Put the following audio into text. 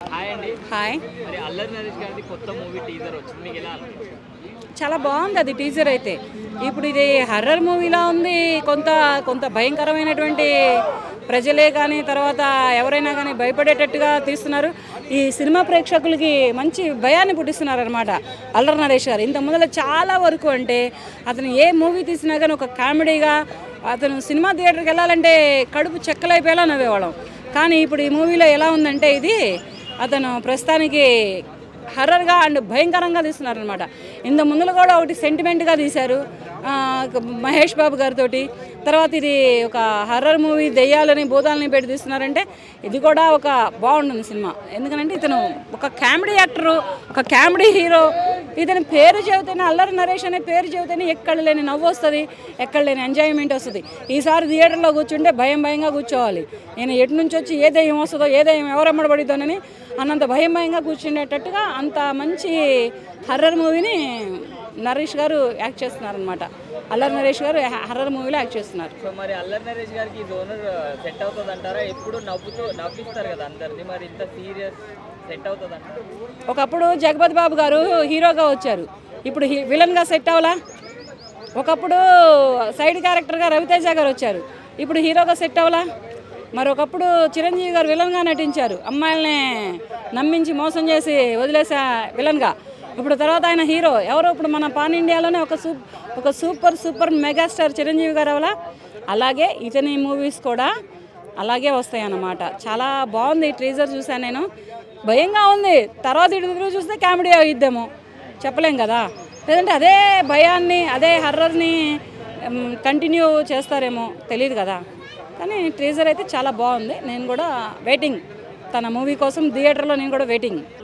Hi అండి. Hi. మరి అల్లరి నరేష్ గారిది కొత్త మూవీ టీజర్ వచ్చింది. మీకు ఎలా అనిపించింది? చాలా బాగుంది అది టీజర్ అయితే. ఇప్పుడు ఇది హర్రర్ మూవీలా ఉంది. కొంత కొంత భయంకరమైనటువంటి ప్రజలే కానీ తర్వాత ఎవరైనా కానీ భయపడేటట్టుగా తీస్తున్నారు. ఈ సినిమా ప్రేక్షకులకి మంచి భయాన్ని పుట్టిస్తున్నారు అనమాట అల్లరి నరేష్ గారు. ఇంత ముందర చాలా వరకు అంటే అతను ఏ మూవీ తీసినా కానీ ఒక కామెడీగా అతను సినిమా థియేటర్కి వెళ్ళాలంటే కడుపు చెక్కలైపోయేలా నవ్వేవాళ్ళం. కానీ ఇప్పుడు ఈ మూవీలో ఎలా ఉందంటే ఇది అతను ప్రస్తుతానికి హర్రర్గా అండ్ భయంకరంగా తీస్తున్నారు అనమాట. ఇంత ముందులో కూడా ఒకటి సెంటిమెంట్గా తీశారు మహేష్ బాబు గారితో. తర్వాత ఇది ఒక హర్రర్ మూవీ దెయ్యాలని భూతాలని పెట్టి తీస్తున్నారంటే ఇది కూడా ఒక బాగుంటుంది సినిమా. ఎందుకంటే ఇతను ఒక కామెడీ యాక్టరు, ఒక కామెడీ హీరో. ఇతని పేరు చెబితేనే అల్లరి నరేష్ అనే పేరు చెబితేనే ఎక్కడ లేని నవ్వు వస్తుంది, ఎక్కడ లేని ఎంజాయ్మెంట్ వస్తుంది. ఈసారి థియేటర్లో కూర్చుంటే భయంగా కూర్చోవాలి. నేను ఎటు నుంచి వచ్చి ఏ దయ్యం వస్తుందో ఏ దయ్యం ఎవరమ్మడబడిద్దోనని అన్నంత భయంగా కూర్చునేటట్టుగా అంత మంచి హర్రర్ మూవీని నరేష్ గారు యాక్ట్ చేస్తున్నారనమాట. అల్లరి నరేష్ గారు హర్రర్ మూవీలో యాక్ట్ చేస్తున్నారు. సో మరి అల్లరి నరేష్ గారికి ఈ జోనర్ సెట్ అవుతుంది అంటారా? ఎప్పుడు నవ్విస్తారు కదా అందరినీ, మరి ఇంత సీరియస్ సెట్ అవుతుంది అంటారా? ఒకప్పుడు జగపతి బాబు గారు హీరోగా వచ్చారు, ఇప్పుడు విలన్గా సెట్ అవ్వలా. ఒకప్పుడు సైడ్ క్యారెక్టర్గా రవితేజ గారు వచ్చారు, ఇప్పుడు హీరోగా సెట్ అవ్వలా. మరి ఒకప్పుడు చిరంజీవి గారు విలన్గా నటించారు, అమ్మాయిల్ని నమ్మించి మోసం చేసి వదిలేసే విలన్గా. ఇప్పుడు తర్వాత ఆయన హీరో ఎవరో ఇప్పుడు మన పాన్ ఇండియాలోనే ఒక సూపర్ మెగాస్టార్ చిరంజీవి గారు అవలా. అలాగే ఇతని మూవీస్ కూడా అలాగే వస్తాయి అన్నమాట. చాలా బాగుంది టీజర్ చూసాను నేను. భయంగా ఉంది, తర్వాత ఇటు చూస్తే కామెడీ అయిద్దేమో చెప్పలేం కదా. లేదంటే అదే భయాన్ని అదే హర్రర్ని కంటిన్యూ చేస్తారేమో తెలియదు కదా. కానీ టీజర్ అయితే చాలా బాగుంది. నేను కూడా వెయిటింగ్ తన మూవీ కోసం థియేటర్లో నేను కూడా వెయిటింగ్.